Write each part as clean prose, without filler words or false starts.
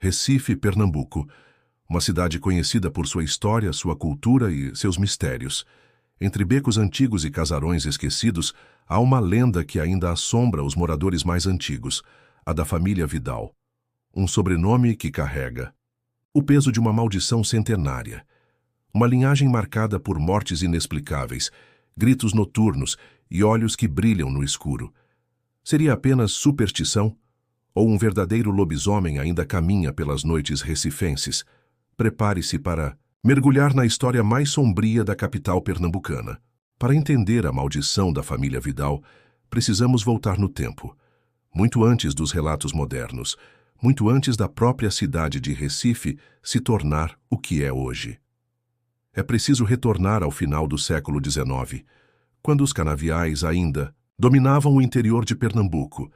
Recife, Pernambuco. Uma cidade conhecida por sua história, sua cultura e seus mistérios. Entre becos antigos e casarões esquecidos, há uma lenda que ainda assombra os moradores mais antigos, a da família Vidal. Um sobrenome que carrega o peso de uma maldição centenária. Uma linhagem marcada por mortes inexplicáveis, gritos noturnos e olhos que brilham no escuro. Seria apenas superstição? Ou um verdadeiro lobisomem ainda caminha pelas noites recifenses? Prepare-se para mergulhar na história mais sombria da capital pernambucana. Para entender a maldição da família Vidal, precisamos voltar no tempo. Muito antes dos relatos modernos, muito antes da própria cidade de Recife se tornar o que é hoje. É preciso retornar ao final do século XIX, quando os canaviais ainda dominavam o interior de Pernambuco,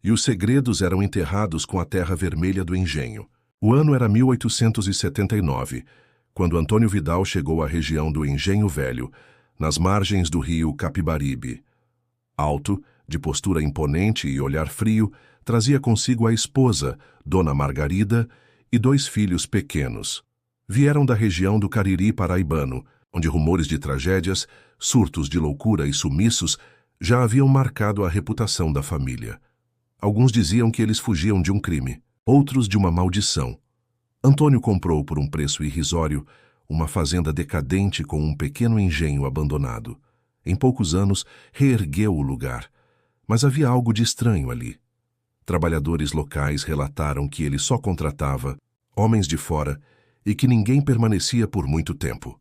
e os segredos eram enterrados com a terra vermelha do engenho. O ano era 1879, quando Antônio Vidal chegou à região do Engenho Velho, nas margens do rio Capibaribe. Alto, de postura imponente e olhar frio, trazia consigo a esposa, Dona Margarida, e 2 filhos pequenos. Vieram da região do Cariri paraibano, onde rumores de tragédias, surtos de loucura e sumiços já haviam marcado a reputação da família. Alguns diziam que eles fugiam de um crime, outros de uma maldição. Antônio comprou por um preço irrisório uma fazenda decadente com um pequeno engenho abandonado. Em poucos anos, reergueu o lugar, mas havia algo de estranho ali. Trabalhadores locais relataram que ele só contratava homens de fora e que ninguém permanecia por muito tempo.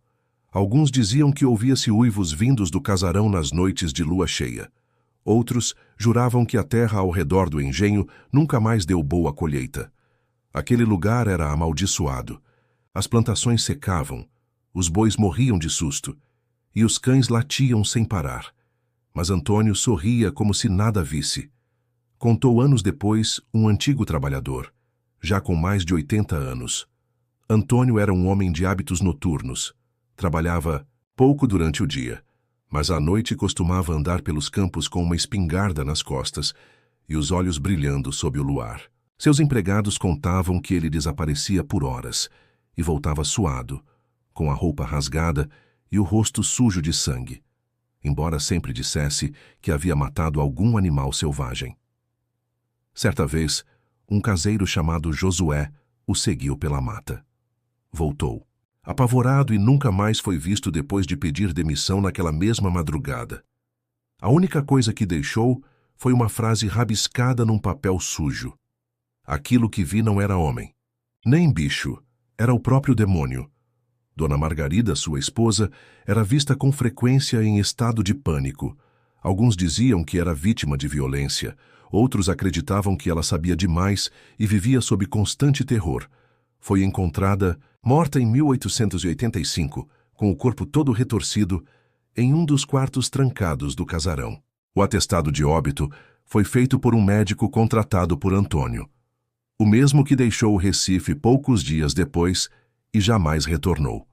Alguns diziam que ouvia-se uivos vindos do casarão nas noites de lua cheia. Outros juravam que a terra ao redor do engenho nunca mais deu boa colheita. Aquele lugar era amaldiçoado. As plantações secavam, os bois morriam de susto, e os cães latiam sem parar. Mas Antônio sorria como se nada visse. Contou anos depois um antigo trabalhador, já com mais de 80 anos. Antônio era um homem de hábitos noturnos. Trabalhava pouco durante o dia, mas à noite costumava andar pelos campos com uma espingarda nas costas e os olhos brilhando sob o luar. Seus empregados contavam que ele desaparecia por horas e voltava suado, com a roupa rasgada e o rosto sujo de sangue, embora sempre dissesse que havia matado algum animal selvagem. Certa vez, um caseiro chamado Josué o seguiu pela mata. Voltou, apavorado, e nunca mais foi visto depois de pedir demissão naquela mesma madrugada. A única coisa que deixou foi uma frase rabiscada num papel sujo. Aquilo que vi não era homem, nem bicho, era o próprio demônio. Dona Margarida, sua esposa, era vista com frequência em estado de pânico. Alguns diziam que era vítima de violência, outros acreditavam que ela sabia demais e vivia sob constante terror. Foi encontrada, morta em 1885, com o corpo todo retorcido, em um dos quartos trancados do casarão. O atestado de óbito foi feito por um médico contratado por Antônio, o mesmo que deixou o Recife poucos dias depois e jamais retornou.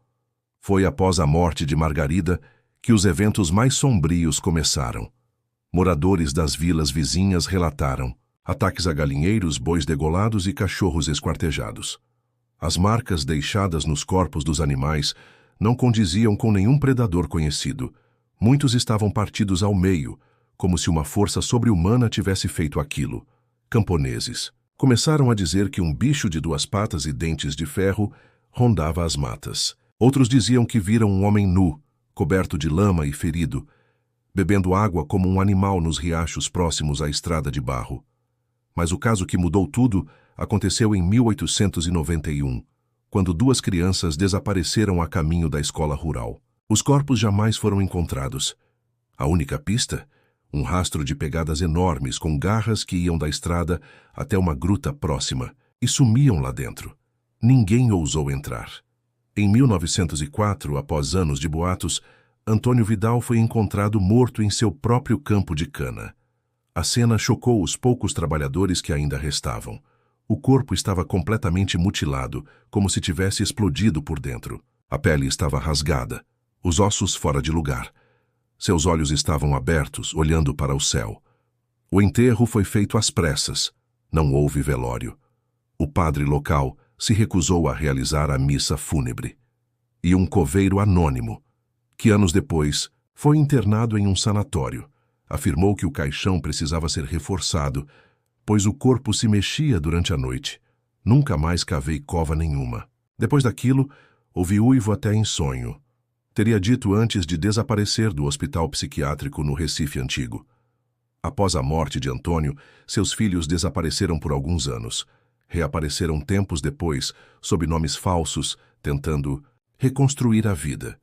Foi após a morte de Margarida que os eventos mais sombrios começaram. Moradores das vilas vizinhas relataram ataques a galinheiros, bois degolados e cachorros esquartejados. As marcas deixadas nos corpos dos animais não condiziam com nenhum predador conhecido. Muitos estavam partidos ao meio, como se uma força sobre-humana tivesse feito aquilo. Camponeses começaram a dizer que um bicho de 2 patas e dentes de ferro rondava as matas. Outros diziam que viram um homem nu, coberto de lama e ferido, bebendo água como um animal nos riachos próximos à estrada de barro. Mas o caso que mudou tudo aconteceu em 1891, quando 2 crianças desapareceram a caminho da escola rural. Os corpos jamais foram encontrados. A única pista? Um rastro de pegadas enormes com garras que iam da estrada até uma gruta próxima e sumiam lá dentro. Ninguém ousou entrar. Em 1904, após anos de boatos, Antônio Vidal foi encontrado morto em seu próprio campo de cana. A cena chocou os poucos trabalhadores que ainda restavam. O corpo estava completamente mutilado, como se tivesse explodido por dentro. A pele estava rasgada, os ossos fora de lugar. Seus olhos estavam abertos, olhando para o céu. O enterro foi feito às pressas. Não houve velório. O padre local se recusou a realizar a missa fúnebre. E um coveiro anônimo, que anos depois foi internado em um sanatório, afirmou que o caixão precisava ser reforçado, pois o corpo se mexia durante a noite. Nunca mais cavei cova nenhuma. Depois daquilo, ouvi uivo até em sonho. Teria dito antes de desaparecer do hospital psiquiátrico no Recife Antigo. Após a morte de Antônio, seus filhos desapareceram por alguns anos. Reapareceram tempos depois, sob nomes falsos, tentando reconstruir a vida.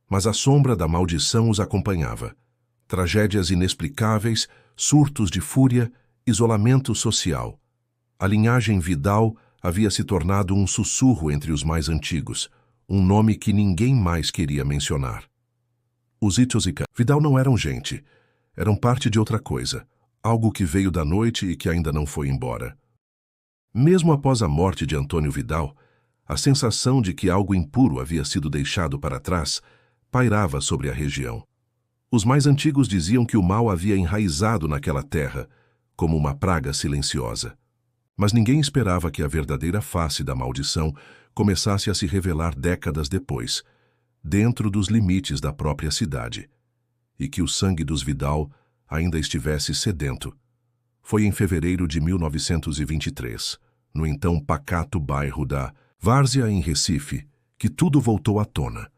Mas a sombra da maldição os acompanhava. Tragédias inexplicáveis, surtos de fúria, isolamento social. A linhagem Vidal havia se tornado um sussurro entre os mais antigos, um nome que ninguém mais queria mencionar. Os Itosica Vidal não eram gente, eram parte de outra coisa, algo que veio da noite e que ainda não foi embora. Mesmo após a morte de Antônio Vidal, a sensação de que algo impuro havia sido deixado para trás pairava sobre a região. Os mais antigos diziam que o mal havia enraizado naquela terra, como uma praga silenciosa. Mas ninguém esperava que a verdadeira face da maldição começasse a se revelar décadas depois, dentro dos limites da própria cidade, e que o sangue dos Vidal ainda estivesse sedento. Foi em fevereiro de 1923, no então pacato bairro da Várzea, em Recife, que tudo voltou à tona.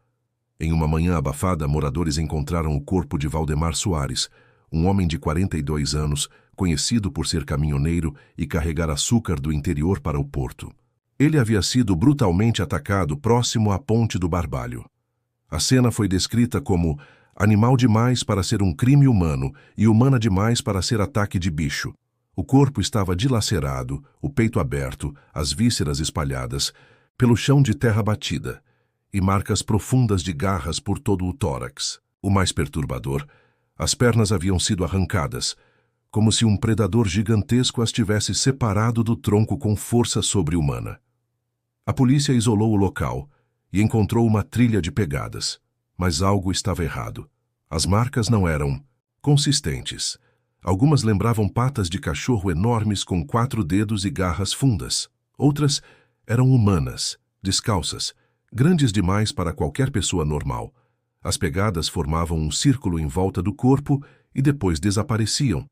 Em uma manhã abafada, moradores encontraram o corpo de Valdemar Soares, um homem de 42 anos, conhecido por ser caminhoneiro e carregar açúcar do interior para o porto. Ele havia sido brutalmente atacado próximo à ponte do Barbalho. A cena foi descrita como animal demais para ser um crime humano e humana demais para ser ataque de bicho. O corpo estava dilacerado, o peito aberto, as vísceras espalhadas, pelo chão de terra batida, e marcas profundas de garras por todo o tórax. O mais perturbador, as pernas haviam sido arrancadas, como se um predador gigantesco as tivesse separado do tronco com força sobre-humana. A polícia isolou o local e encontrou uma trilha de pegadas, mas algo estava errado. As marcas não eram consistentes. Algumas lembravam patas de cachorro enormes com 4 dedos e garras fundas. Outras eram humanas, descalças, grandes demais para qualquer pessoa normal. As pegadas formavam um círculo em volta do corpo e depois desapareciam,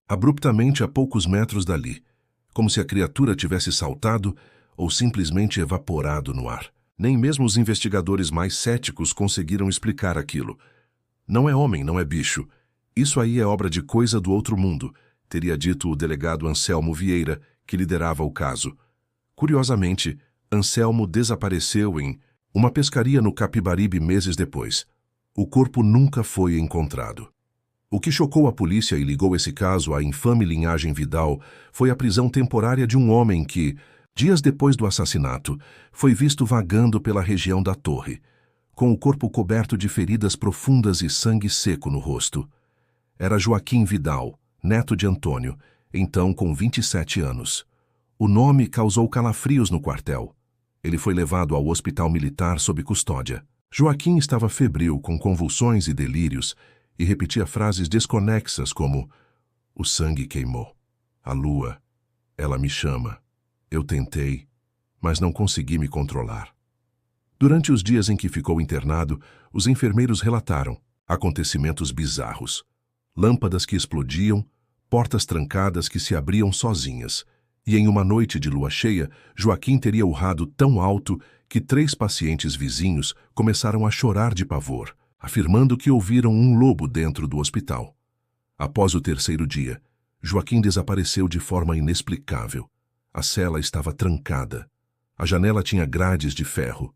abruptamente a poucos metros dali, como se a criatura tivesse saltado ou simplesmente evaporado no ar. Nem mesmo os investigadores mais céticos conseguiram explicar aquilo. Não é homem, não é bicho. Isso aí é obra de coisa do outro mundo, teria dito o delegado Anselmo Vieira, que liderava o caso. Curiosamente, Anselmo desapareceu em uma pescaria no Capibaribe meses depois. O corpo nunca foi encontrado. O que chocou a polícia e ligou esse caso à infame linhagem Vidal foi a prisão temporária de um homem que, dias depois do assassinato, foi visto vagando pela região da Torre, com o corpo coberto de feridas profundas e sangue seco no rosto. Era Joaquim Vidal, neto de Antônio, então com 27 anos. O nome causou calafrios no quartel. Ele foi levado ao hospital militar sob custódia. Joaquim estava febril, com convulsões e delírios, e repetia frases desconexas como: "O sangue queimou. A lua. Ela me chama. Eu tentei, mas não consegui me controlar." Durante os dias em que ficou internado, os enfermeiros relataram acontecimentos bizarros. Lâmpadas que explodiam, portas trancadas que se abriam sozinhas. E em uma noite de lua cheia, Joaquim teria urrado tão alto que 3 pacientes vizinhos começaram a chorar de pavor, afirmando que ouviram um lobo dentro do hospital. Após o 3º dia, Joaquim desapareceu de forma inexplicável. A cela estava trancada. A janela tinha grades de ferro,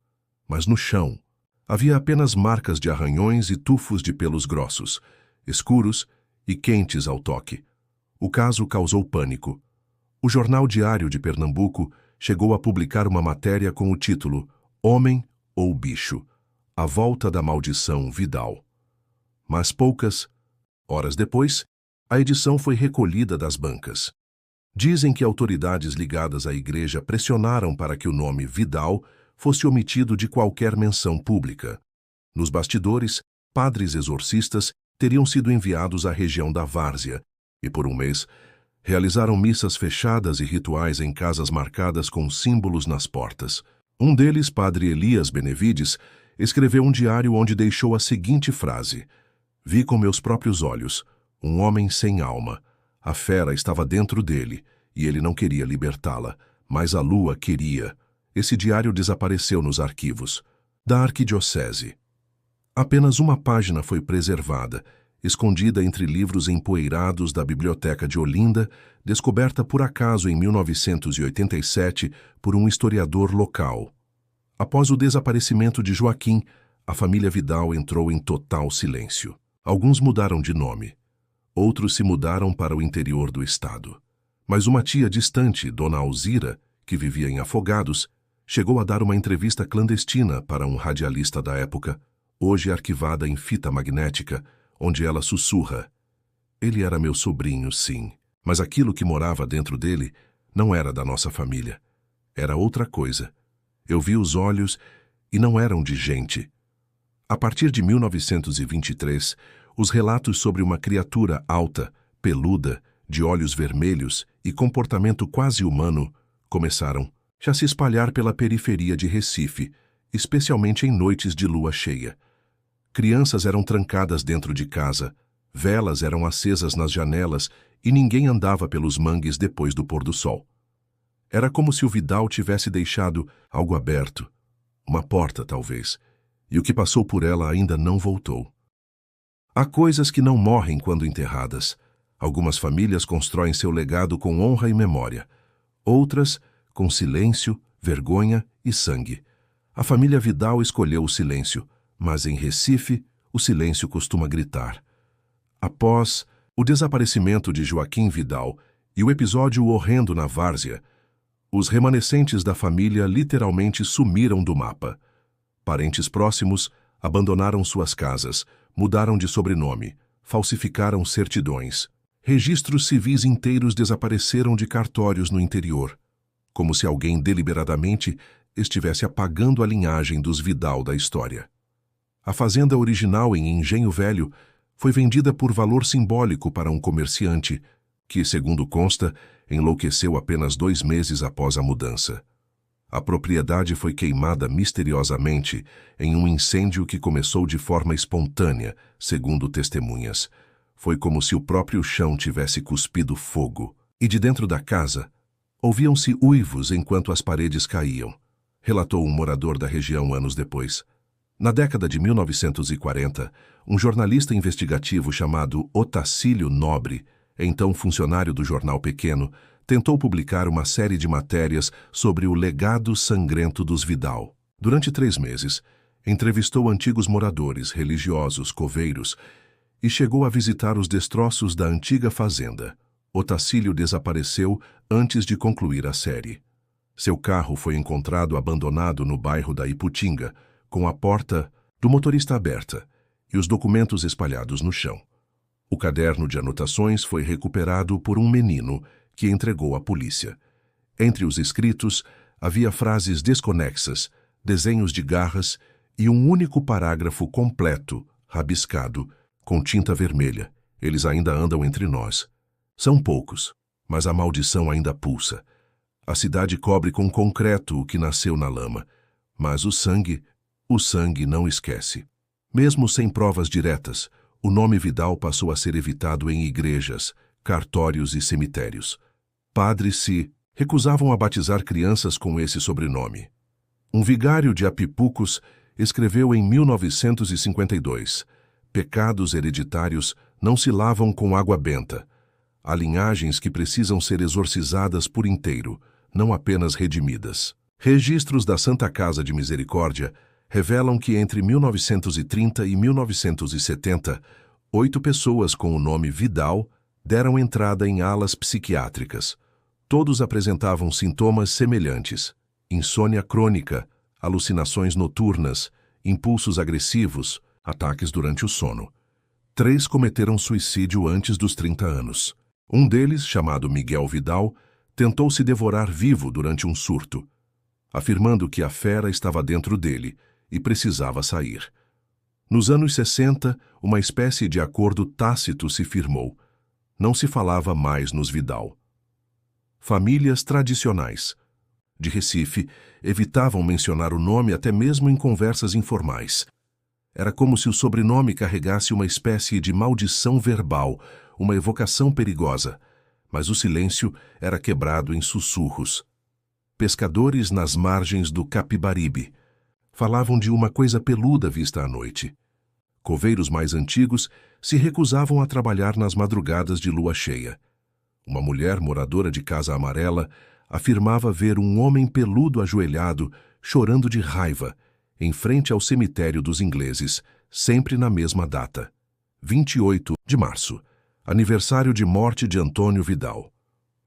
mas no chão havia apenas marcas de arranhões e tufos de pelos grossos, escuros e quentes ao toque. O caso causou pânico. O Jornal Diário de Pernambuco chegou a publicar uma matéria com o título "Homem ou Bicho? A volta da maldição Vidal." Mas poucas horas depois, a edição foi recolhida das bancas. Dizem que autoridades ligadas à igreja pressionaram para que o nome Vidal fosse omitido de qualquer menção pública. Nos bastidores, padres exorcistas teriam sido enviados à região da Várzea e, por um mês, Realizaram missas fechadas e rituais em casas marcadas com símbolos nas portas. Um deles, padre Elias Benevides, escreveu um diário onde deixou a seguinte frase: "Vi com meus próprios olhos um homem sem alma. A fera estava dentro dele e ele não queria libertá-la, mas a lua queria." Esse diário desapareceu nos arquivos da arquidiocese. Apenas uma página foi preservada, escondida entre livros empoeirados da biblioteca de Olinda, descoberta por acaso em 1987 por um historiador local. Após o desaparecimento de Joaquim, a família Vidal entrou em total silêncio. Alguns mudaram de nome. Outros se mudaram para o interior do estado. Mas uma tia distante, Dona Alzira, que vivia em Afogados, chegou a dar uma entrevista clandestina para um radialista da época, hoje arquivada em fita magnética, onde ela sussurra: "Ele era meu sobrinho, sim, mas aquilo que morava dentro dele não era da nossa família. Era outra coisa. Eu vi os olhos e não eram de gente." A partir de 1923, os relatos sobre uma criatura alta, peluda, de olhos vermelhos e comportamento quase humano começaram a se espalhar pela periferia de Recife, especialmente em noites de lua cheia. Crianças eram trancadas dentro de casa, velas eram acesas nas janelas e ninguém andava pelos mangues depois do pôr do sol. Era como se o Vidal tivesse deixado algo aberto, uma porta talvez, e o que passou por ela ainda não voltou. Há coisas que não morrem quando enterradas. Algumas famílias constroem seu legado com honra e memória. Outras, com silêncio, vergonha e sangue. A família Vidal escolheu o silêncio, mas em Recife, o silêncio costuma gritar. Após o desaparecimento de Joaquim Vidal e o episódio horrendo na Várzea, os remanescentes da família literalmente sumiram do mapa. Parentes próximos abandonaram suas casas, mudaram de sobrenome, falsificaram certidões. Registros civis inteiros desapareceram de cartórios no interior, como se alguém deliberadamente estivesse apagando a linhagem dos Vidal da história. A fazenda original em Engenho Velho foi vendida por valor simbólico para um comerciante que, segundo consta, enlouqueceu apenas 2 meses após a mudança. A propriedade foi queimada misteriosamente em um incêndio que começou de forma espontânea, segundo testemunhas. Foi como se o próprio chão tivesse cuspido fogo. E de dentro da casa, ouviam-se uivos enquanto as paredes caíam, relatou um morador da região anos depois. Na década de 1940, um jornalista investigativo chamado Otacílio Nobre, então funcionário do Jornal Pequeno, tentou publicar uma série de matérias sobre o legado sangrento dos Vidal. Durante 3 meses, entrevistou antigos moradores, religiosos, coveiros, e chegou a visitar os destroços da antiga fazenda. Otacílio desapareceu antes de concluir a série. Seu carro foi encontrado abandonado no bairro da Iputinga, com a porta do motorista aberta e os documentos espalhados no chão. O caderno de anotações foi recuperado por um menino que entregou à polícia. Entre os escritos, havia frases desconexas, desenhos de garras e um único parágrafo completo, rabiscado, com tinta vermelha. Eles ainda andam entre nós. São poucos, mas a maldição ainda pulsa. A cidade cobre com concreto o que nasceu na lama, mas o sangue não esquece. Mesmo sem provas diretas, o nome Vidal passou a ser evitado em igrejas, cartórios e cemitérios. Padres se recusavam a batizar crianças com esse sobrenome. Um vigário de Apipucos escreveu em 1952: "Pecados hereditários não se lavam com água benta. Há linhagens que precisam ser exorcizadas por inteiro, não apenas redimidas." Registros da Santa Casa de Misericórdia revelam que entre 1930 e 1970, 8 pessoas com o nome Vidal deram entrada em alas psiquiátricas. Todos apresentavam sintomas semelhantes: insônia crônica, alucinações noturnas, impulsos agressivos, ataques durante o sono. 3 cometeram suicídio antes dos 30 anos. Um deles, chamado Miguel Vidal, tentou se devorar vivo durante um surto, afirmando que a fera estava dentro dele e precisava sair. Nos anos 60, uma espécie de acordo tácito se firmou. Não se falava mais nos Vidal. Famílias tradicionais de Recife evitavam mencionar o nome até mesmo em conversas informais. Era como se o sobrenome carregasse uma espécie de maldição verbal, uma evocação perigosa, mas o silêncio era quebrado em sussurros. Pescadores nas margens do Capibaribe falavam de uma coisa peluda vista à noite. Coveiros mais antigos se recusavam a trabalhar nas madrugadas de lua cheia. Uma mulher moradora de Casa Amarela afirmava ver um homem peludo ajoelhado, chorando de raiva, em frente ao cemitério dos ingleses, sempre na mesma data, 28 de março, aniversário de morte de Antônio Vidal.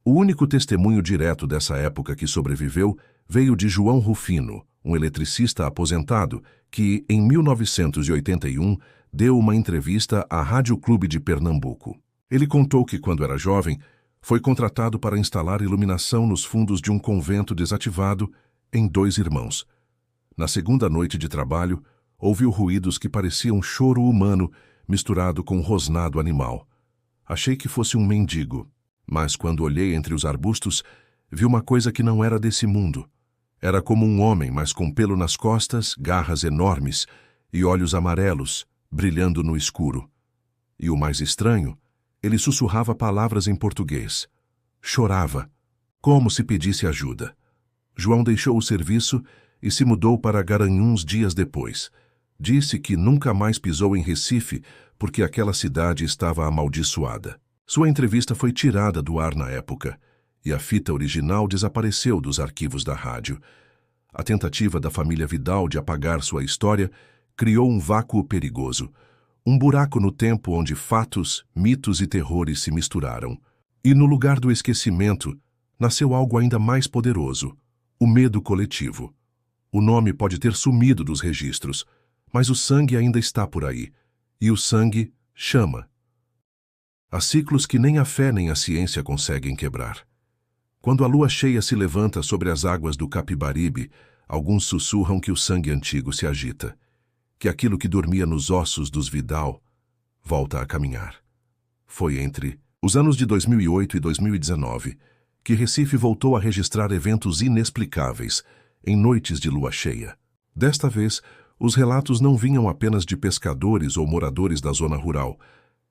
O único testemunho direto dessa época que sobreviveu veio de João Rufino, um eletricista aposentado que, em 1981, deu uma entrevista à Rádio Clube de Pernambuco. Ele contou que, quando era jovem, foi contratado para instalar iluminação nos fundos de um convento desativado em Dois Irmãos. Na segunda noite de trabalho, ouviu ruídos que pareciam choro humano misturado com rosnado animal. Achei que fosse um mendigo, mas quando olhei entre os arbustos, vi uma coisa que não era desse mundo. Era como um homem, mas com pelo nas costas, garras enormes e olhos amarelos, brilhando no escuro. E o mais estranho, ele sussurrava palavras em português. Chorava, como se pedisse ajuda. João deixou o serviço e se mudou para Garanhuns dias depois. Disse que nunca mais pisou em Recife porque aquela cidade estava amaldiçoada. Sua entrevista foi tirada do ar na época, e a fita original desapareceu dos arquivos da rádio. A tentativa da família Vidal de apagar sua história criou um vácuo perigoso, um buraco no tempo onde fatos, mitos e terrores se misturaram. E no lugar do esquecimento, nasceu algo ainda mais poderoso, o medo coletivo. O nome pode ter sumido dos registros, mas o sangue ainda está por aí, e o sangue chama. Há ciclos que nem a fé nem a ciência conseguem quebrar. Quando a lua cheia se levanta sobre as águas do Capibaribe, alguns sussurram que o sangue antigo se agita, que aquilo que dormia nos ossos dos Vidal volta a caminhar. Foi entre os anos de 2008 e 2019 que Recife voltou a registrar eventos inexplicáveis em noites de lua cheia. Desta vez, os relatos não vinham apenas de pescadores ou moradores da zona rural,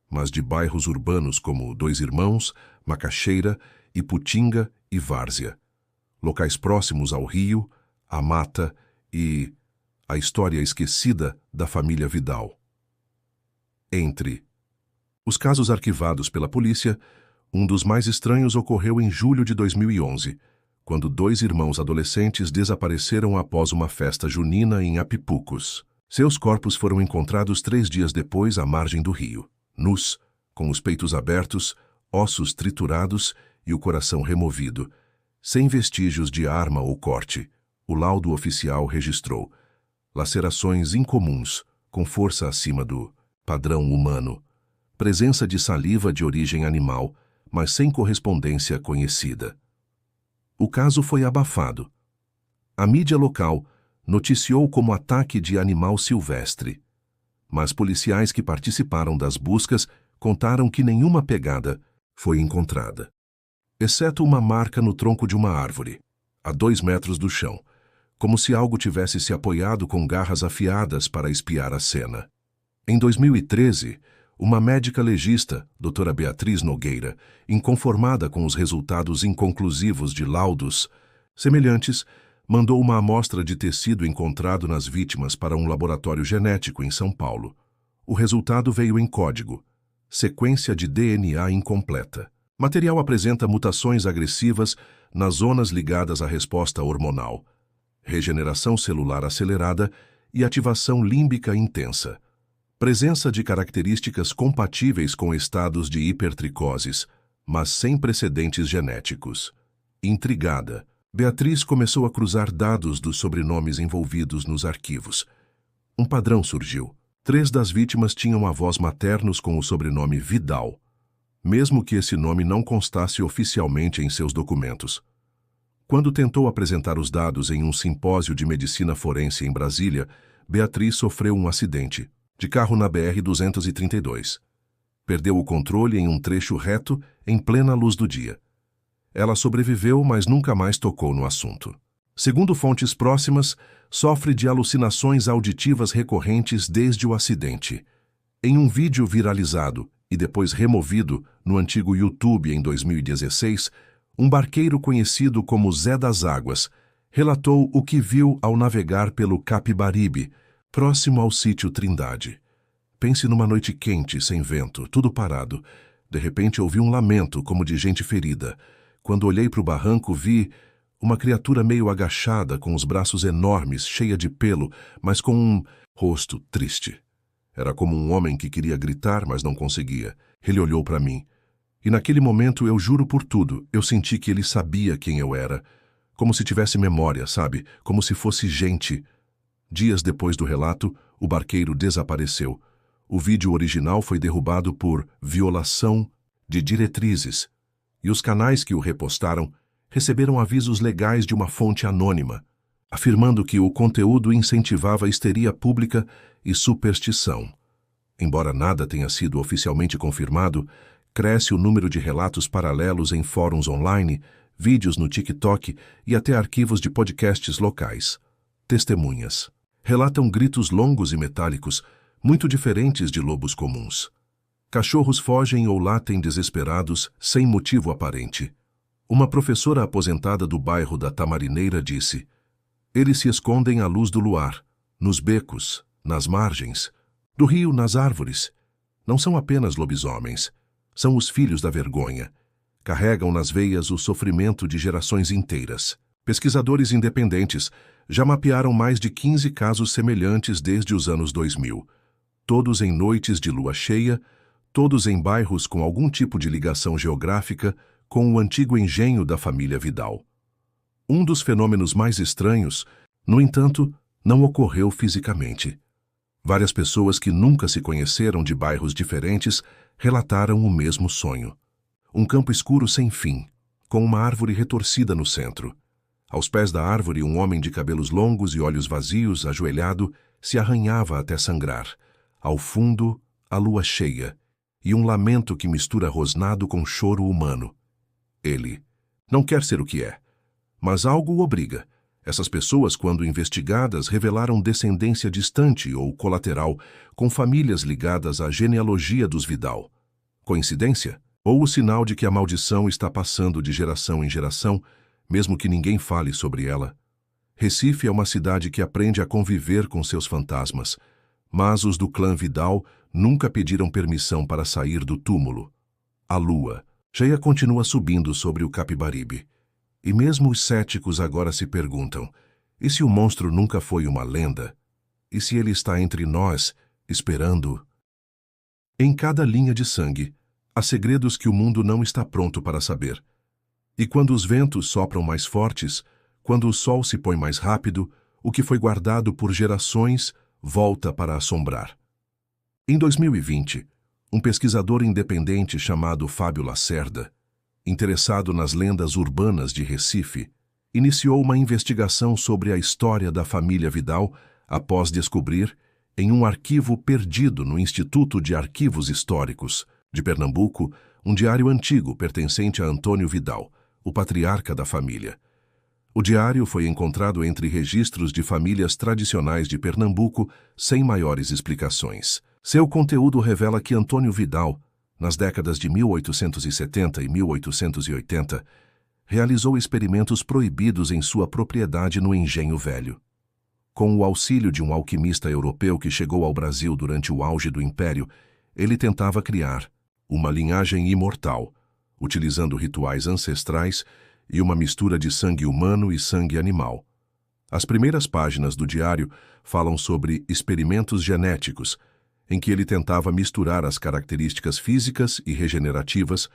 mas de bairros urbanos como Dois Irmãos, Macaxeira, Iputinga e Várzea, locais próximos ao rio, à mata e a história esquecida da família Vidal. Entre os casos arquivados pela polícia, um dos mais estranhos ocorreu em julho de 2011, quando dois irmãos adolescentes desapareceram após uma festa junina em Apipucos. Seus corpos foram encontrados 3 dias depois à margem do rio, nus, com os peitos abertos, ossos triturados e o coração removido, sem vestígios de arma ou corte. O laudo oficial registrou lacerações incomuns, com força acima do padrão humano, presença de saliva de origem animal, mas sem correspondência conhecida. O caso foi abafado. A mídia local noticiou como ataque de animal silvestre, mas policiais que participaram das buscas contaram que nenhuma pegada foi encontrada, exceto uma marca no tronco de uma árvore, a 2 metros do chão, como se algo tivesse se apoiado com garras afiadas para espiar a cena. Em 2013, uma médica legista, doutora Beatriz Nogueira, inconformada com os resultados inconclusivos de laudos semelhantes, mandou uma amostra de tecido encontrado nas vítimas para um laboratório genético em São Paulo. O resultado veio em código, sequência de DNA incompleta. Material apresenta mutações agressivas nas zonas ligadas à resposta hormonal, regeneração celular acelerada e ativação límbica intensa. Presença de características compatíveis com estados de hipertricoses, mas sem precedentes genéticos. Intrigada, Beatriz começou a cruzar dados dos sobrenomes envolvidos nos arquivos. Um padrão surgiu. 3 das vítimas tinham avós maternos com o sobrenome Vidal, mesmo que esse nome não constasse oficialmente em seus documentos. Quando tentou apresentar os dados em um simpósio de medicina forense em Brasília, Beatriz sofreu um acidente de carro na BR-232. Perdeu o controle em um trecho reto, em plena luz do dia. Ela sobreviveu, mas nunca mais tocou no assunto. Segundo fontes próximas, sofre de alucinações auditivas recorrentes desde o acidente. Em um vídeo viralizado e depois removido no antigo YouTube em 2016, um barqueiro conhecido como Zé das Águas relatou o que viu ao navegar pelo Capibaribe, próximo ao sítio Trindade. Pense numa noite quente, sem vento, tudo parado. De repente ouvi um lamento, como de gente ferida. Quando olhei para o barranco, vi uma criatura meio agachada, com os braços enormes, cheia de pelo, mas com um rosto triste. Era como um homem que queria gritar, mas não conseguia. Ele olhou para mim. E naquele momento, eu juro por tudo, eu senti que ele sabia quem eu era. Como se tivesse memória, sabe? Como se fosse gente. Dias depois do relato, o barqueiro desapareceu. O vídeo original foi derrubado por violação de diretrizes. E os canais que o repostaram receberam avisos legais de uma fonte anônima, afirmando que o conteúdo incentivava histeria pública e superstição. Embora nada tenha sido oficialmente confirmado, cresce o número de relatos paralelos em fóruns online, vídeos no TikTok e até arquivos de podcasts locais. Testemunhas relatam gritos longos e metálicos, muito diferentes de lobos comuns. Cachorros fogem ou latem desesperados, sem motivo aparente. Uma professora aposentada do bairro da Tamarineira disse: "Eles se escondem à luz do luar, nos becos, nas margens, do rio, nas árvores. Não são apenas lobisomens, são os filhos da vergonha. Carregam nas veias o sofrimento de gerações inteiras." Pesquisadores independentes já mapearam mais de 15 casos semelhantes desde os anos 2000. Todos em noites de lua cheia, todos em bairros com algum tipo de ligação geográfica com o antigo engenho da família Vidal. Um dos fenômenos mais estranhos, no entanto, não ocorreu fisicamente. Várias pessoas que nunca se conheceram de bairros diferentes relataram o mesmo sonho. Um campo escuro sem fim, com uma árvore retorcida no centro. Aos pés da árvore, um homem de cabelos longos e olhos vazios, ajoelhado, se arranhava até sangrar. Ao fundo, a lua cheia, e um lamento que mistura rosnado com choro humano. Ele não quer ser o que é, mas algo o obriga. Essas pessoas, quando investigadas, revelaram descendência distante ou colateral, com famílias ligadas à genealogia dos Vidal. Coincidência? Ou o sinal de que a maldição está passando de geração em geração, mesmo que ninguém fale sobre ela? Recife é uma cidade que aprende a conviver com seus fantasmas, mas os do clã Vidal nunca pediram permissão para sair do túmulo. A lua cheia continua subindo sobre o Capibaribe. E mesmo os céticos agora se perguntam: e se o monstro nunca foi uma lenda? E se ele está entre nós, esperando? Em cada linha de sangue, há segredos que o mundo não está pronto para saber. E quando os ventos sopram mais fortes, quando o sol se põe mais rápido, o que foi guardado por gerações volta para assombrar. Em 2020, um pesquisador independente chamado Fábio Lacerda, interessado nas lendas urbanas de Recife, iniciou uma investigação sobre a história da família Vidal após descobrir, em um arquivo perdido no Instituto de Arquivos Históricos de Pernambuco, um diário antigo pertencente a Antônio Vidal, o patriarca da família. O diário foi encontrado entre registros de famílias tradicionais de Pernambuco sem maiores explicações. Seu conteúdo revela que Antônio Vidal, nas décadas de 1870 e 1880, realizou experimentos proibidos em sua propriedade no Engenho Velho. Com o auxílio de um alquimista europeu que chegou ao Brasil durante o auge do Império, ele tentava criar uma linhagem imortal, utilizando rituais ancestrais e uma mistura de sangue humano e sangue animal. As primeiras páginas do diário falam sobre experimentos genéticos, em que ele tentava misturar as características físicas e regenerativas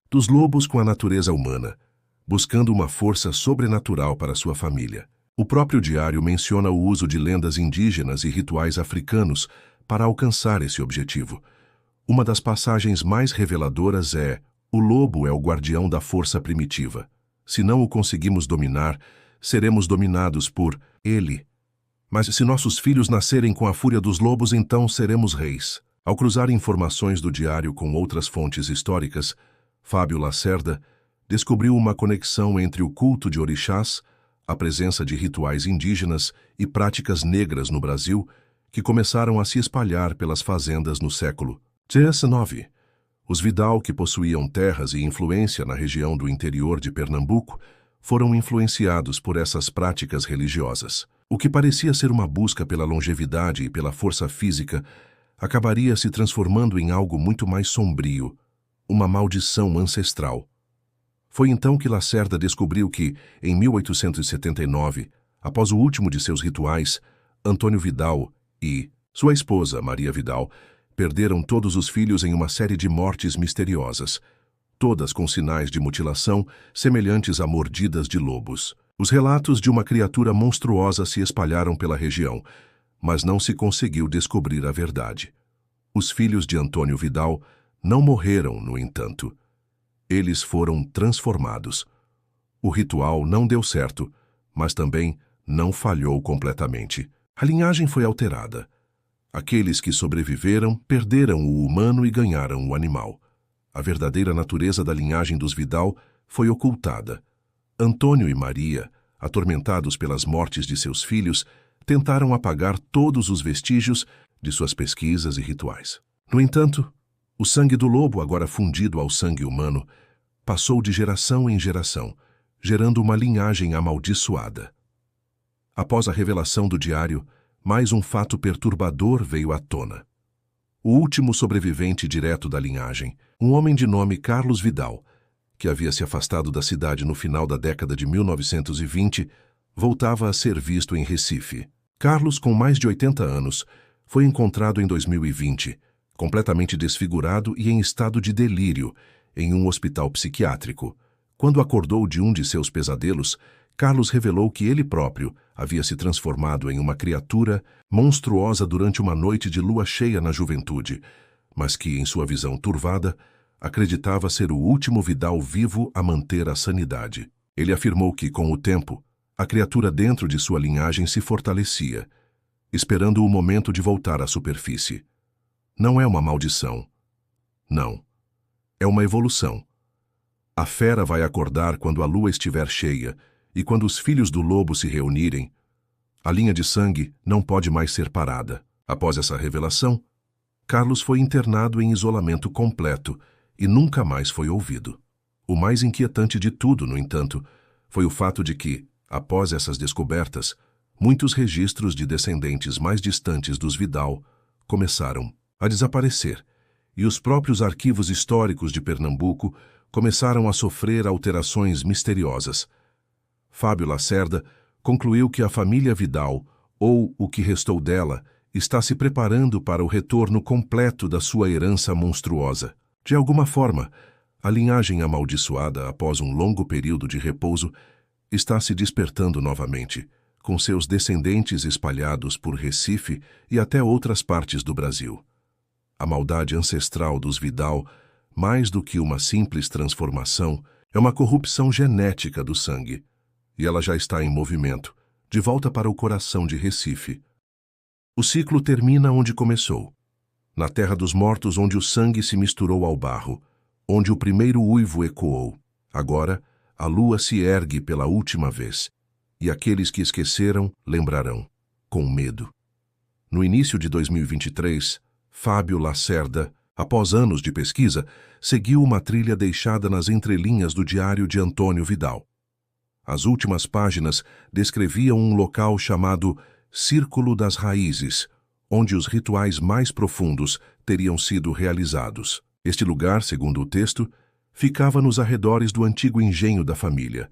dos lobos com a natureza humana, buscando uma força sobrenatural para sua família. O próprio diário menciona o uso de lendas indígenas e rituais africanos para alcançar esse objetivo. Uma das passagens mais reveladoras é: o lobo é o guardião da força primitiva. Se não o conseguimos dominar, seremos dominados por ele. Mas se nossos filhos nascerem com a fúria dos lobos, então seremos reis. Ao cruzar informações do diário com outras fontes históricas, Fábio Lacerda descobriu uma conexão entre o culto de orixás, a presença de rituais indígenas e práticas negras no Brasil, que começaram a se espalhar pelas fazendas no século XIX. Os Vidal, que possuíam terras e influência na região do interior de Pernambuco, foram influenciados por essas práticas religiosas. O que parecia ser uma busca pela longevidade e pela força física acabaria se transformando em algo muito mais sombrio, uma maldição ancestral. Foi então que Lacerda descobriu que, em 1879, após o último de seus rituais, Antônio Vidal e sua esposa, Maria Vidal, perderam todos os filhos em uma série de mortes misteriosas, todas com sinais de mutilação semelhantes a mordidas de lobos. Os relatos de uma criatura monstruosa se espalharam pela região, mas não se conseguiu descobrir a verdade. Os filhos de Antônio Vidal não morreram, no entanto. Eles foram transformados. O ritual não deu certo, mas também não falhou completamente. A linhagem foi alterada. Aqueles que sobreviveram perderam o humano e ganharam o animal. A verdadeira natureza da linhagem dos Vidal foi ocultada. Antônio e Maria, atormentados pelas mortes de seus filhos, tentaram apagar todos os vestígios de suas pesquisas e rituais. No entanto, o sangue do lobo, agora fundido ao sangue humano, passou de geração em geração, gerando uma linhagem amaldiçoada. Após a revelação do diário, mais um fato perturbador veio à tona. O último sobrevivente direto da linhagem, um homem de nome Carlos Vidal, que havia se afastado da cidade no final da década de 1920, voltava a ser visto em Recife. Carlos, com mais de 80 anos, foi encontrado em 2020, completamente desfigurado e em estado de delírio, em um hospital psiquiátrico. Quando acordou de um de seus pesadelos, Carlos revelou que ele próprio havia se transformado em uma criatura monstruosa durante uma noite de lua cheia na juventude, mas que, em sua visão turvada, acreditava ser o último Vidal vivo a manter a sanidade. Ele afirmou que, com o tempo, a criatura dentro de sua linhagem se fortalecia, esperando o momento de voltar à superfície. Não é uma maldição. Não. É uma evolução. A fera vai acordar quando a lua estiver cheia, e quando os filhos do lobo se reunirem, a linha de sangue não pode mais ser parada. Após essa revelação, Carlos foi internado em isolamento completo e nunca mais foi ouvido. O mais inquietante de tudo, no entanto, foi o fato de que, após essas descobertas, muitos registros de descendentes mais distantes dos Vidal começaram a desaparecer, e os próprios arquivos históricos de Pernambuco começaram a sofrer alterações misteriosas. Fábio Lacerda concluiu que a família Vidal, ou o que restou dela, está se preparando para o retorno completo da sua herança monstruosa. De alguma forma, a linhagem amaldiçoada, após um longo período de repouso, está se despertando novamente, com seus descendentes espalhados por Recife e até outras partes do Brasil. A maldade ancestral dos Vidal, mais do que uma simples transformação, é uma corrupção genética do sangue, e ela já está em movimento, de volta para o coração de Recife. O ciclo termina onde começou, na terra dos mortos, onde o sangue se misturou ao barro, onde o primeiro uivo ecoou. Agora, a lua se ergue pela última vez, e aqueles que esqueceram lembrarão, com medo. No início de 2023, Fábio Lacerda, após anos de pesquisa, seguiu uma trilha deixada nas entrelinhas do diário de Antônio Vidal. As últimas páginas descreviam um local chamado Círculo das Raízes, onde os rituais mais profundos teriam sido realizados. Este lugar, segundo o texto, ficava nos arredores do antigo engenho da família,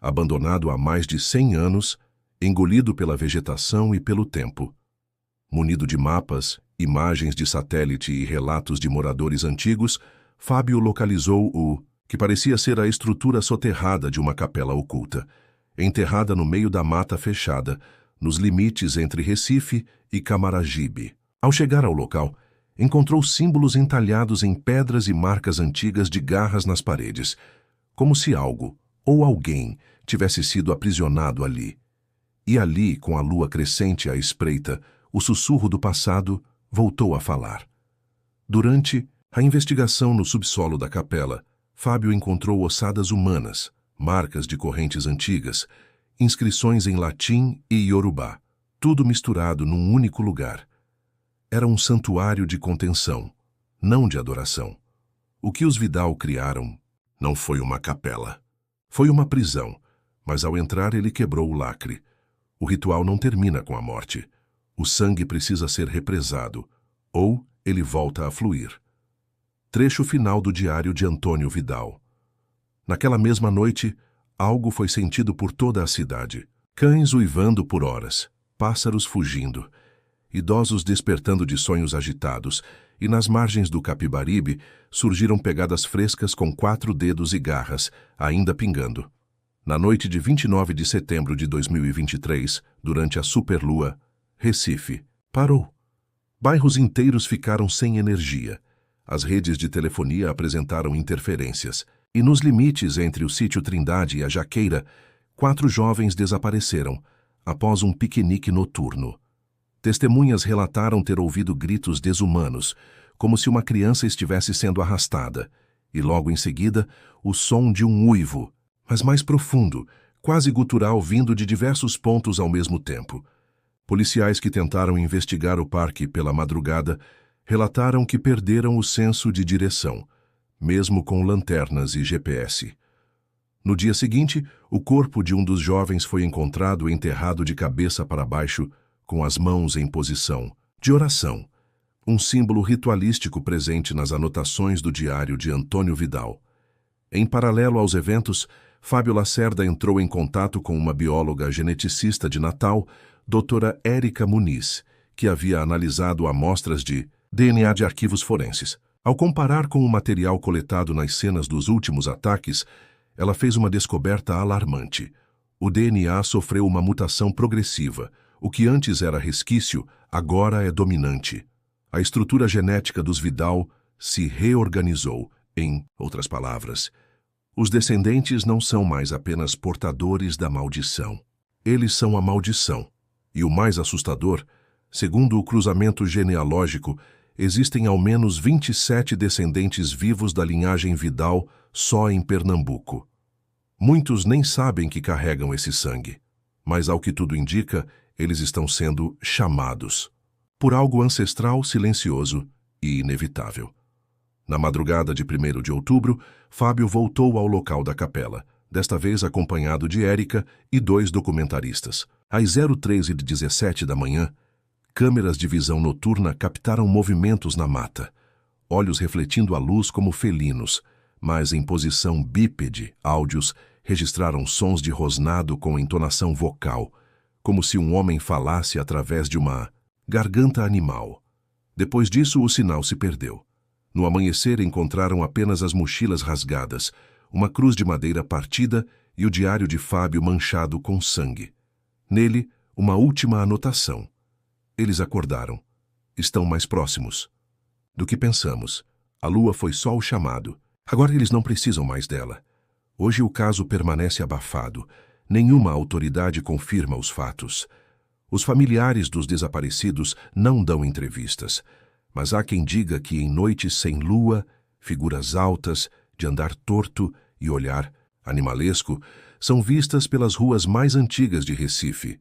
abandonado há mais de 100 anos, engolido pela vegetação e pelo tempo. Munido de mapas, imagens de satélite e relatos de moradores antigos, Fábio localizou o que parecia ser a estrutura soterrada de uma capela oculta, enterrada no meio da mata fechada, nos limites entre Recife e Camaragibe. Ao chegar ao local, encontrou símbolos entalhados em pedras e marcas antigas de garras nas paredes, como se algo ou alguém tivesse sido aprisionado ali. E ali, com a lua crescente à espreita, o sussurro do passado voltou a falar. Durante a investigação no subsolo da capela, Fábio encontrou ossadas humanas, marcas de correntes antigas, inscrições em latim e iorubá, tudo misturado num único lugar. Era um santuário de contenção, não de adoração. O que os Vidal criaram não foi uma capela. Foi uma prisão, mas ao entrar ele quebrou o lacre. O ritual não termina com a morte. O sangue precisa ser represado, ou ele volta a fluir. Trecho final do diário de Antônio Vidal. Naquela mesma noite, algo foi sentido por toda a cidade. Cães uivando por horas, pássaros fugindo, idosos despertando de sonhos agitados, e nas margens do Capibaribe surgiram pegadas frescas com 4 dedos e garras, ainda pingando. Na noite de 29 de setembro de 2023, durante a superlua, Recife parou. Bairros inteiros ficaram sem energia. As redes de telefonia apresentaram interferências. E nos limites entre o sítio Trindade e a Jaqueira, 4 jovens desapareceram, após um piquenique noturno. Testemunhas relataram ter ouvido gritos desumanos, como se uma criança estivesse sendo arrastada, e logo em seguida, o som de um uivo, mas mais profundo, quase gutural, vindo de diversos pontos ao mesmo tempo. Policiais que tentaram investigar o parque pela madrugada relataram que perderam o senso de direção, mesmo com lanternas e GPS. No dia seguinte, o corpo de um dos jovens foi encontrado enterrado de cabeça para baixo, com as mãos em posição de oração, um símbolo ritualístico presente nas anotações do diário de Antônio Vidal. Em paralelo aos eventos, Fábio Lacerda entrou em contato com uma bióloga geneticista de Natal, doutora Érica Muniz, que havia analisado amostras de DNA de arquivos forenses. Ao comparar com o material coletado nas cenas dos últimos ataques, ela fez uma descoberta alarmante. O DNA sofreu uma mutação progressiva. O que antes era resquício, agora é dominante. A estrutura genética dos Vidal se reorganizou. Em outras palavras, os descendentes não são mais apenas portadores da maldição. Eles são a maldição. E o mais assustador, segundo o cruzamento genealógico, existem ao menos 27 descendentes vivos da linhagem Vidal só em Pernambuco. Muitos nem sabem que carregam esse sangue, mas ao que tudo indica, eles estão sendo chamados por algo ancestral, silencioso e inevitável. Na madrugada de 1º de outubro, Fábio voltou ao local da capela, desta vez acompanhado de Érica e 2 documentaristas. Às 03h17 da manhã, câmeras de visão noturna captaram movimentos na mata, olhos refletindo a luz como felinos, mas em posição bípede. Áudios registraram sons de rosnado com entonação vocal, como se um homem falasse através de uma garganta animal. Depois disso, o sinal se perdeu. No amanhecer, encontraram apenas as mochilas rasgadas, uma cruz de madeira partida e o diário de Fábio manchado com sangue. Nele, uma última anotação. Eles acordaram. Estão mais próximos do que pensamos. A lua foi só o chamado. Agora eles não precisam mais dela. Hoje o caso permanece abafado. Nenhuma autoridade confirma os fatos. Os familiares dos desaparecidos não dão entrevistas, mas há quem diga que em noites sem lua, figuras altas, de andar torto e olhar animalesco, são vistas pelas ruas mais antigas de Recife.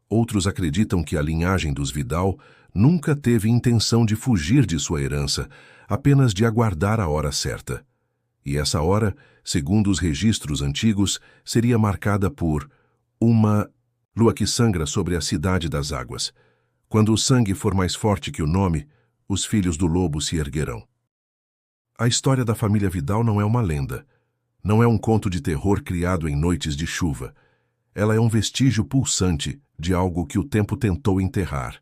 Outros acreditam que a linhagem dos Vidal nunca teve intenção de fugir de sua herança, apenas de aguardar a hora certa. E essa hora, segundo os registros antigos, seria marcada por uma lua que sangra sobre a cidade das águas. Quando o sangue for mais forte que o nome, os filhos do lobo se erguerão. A história da família Vidal não é uma lenda. Não é um conto de terror criado em noites de chuva. Ela é um vestígio pulsante de algo que o tempo tentou enterrar,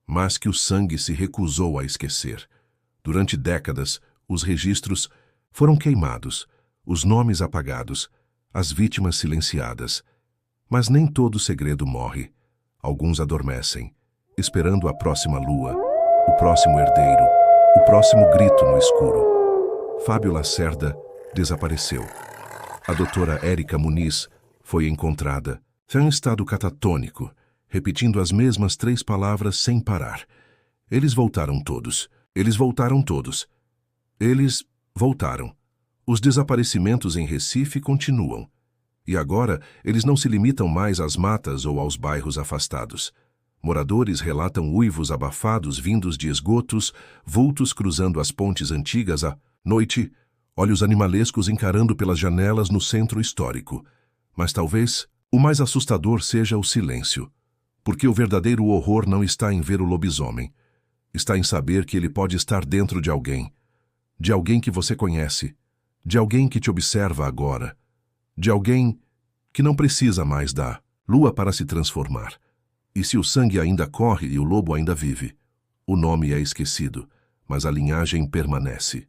mas que o sangue se recusou a esquecer. Durante décadas, os registros foram queimados, os nomes apagados, as vítimas silenciadas. Mas nem todo segredo morre. Alguns adormecem, esperando a próxima lua, o próximo herdeiro, o próximo grito no escuro. Fábio Lacerda desapareceu. A doutora Érica Muniz foi encontrada, em um estado catatônico, repetindo as mesmas 3 palavras sem parar. Eles voltaram todos. Eles voltaram todos. Eles voltaram. Os desaparecimentos em Recife continuam. E agora, eles não se limitam mais às matas ou aos bairros afastados. Moradores relatam uivos abafados vindos de esgotos, vultos cruzando as pontes antigas à noite, olhos animalescos encarando pelas janelas no centro histórico. Mas talvez o mais assustador seja o silêncio. Porque o verdadeiro horror não está em ver o lobisomem. Está em saber que ele pode estar dentro de alguém. De alguém que você conhece. De alguém que te observa agora. De alguém que não precisa mais da lua para se transformar. E se o sangue ainda corre e o lobo ainda vive, o nome é esquecido, mas a linhagem permanece.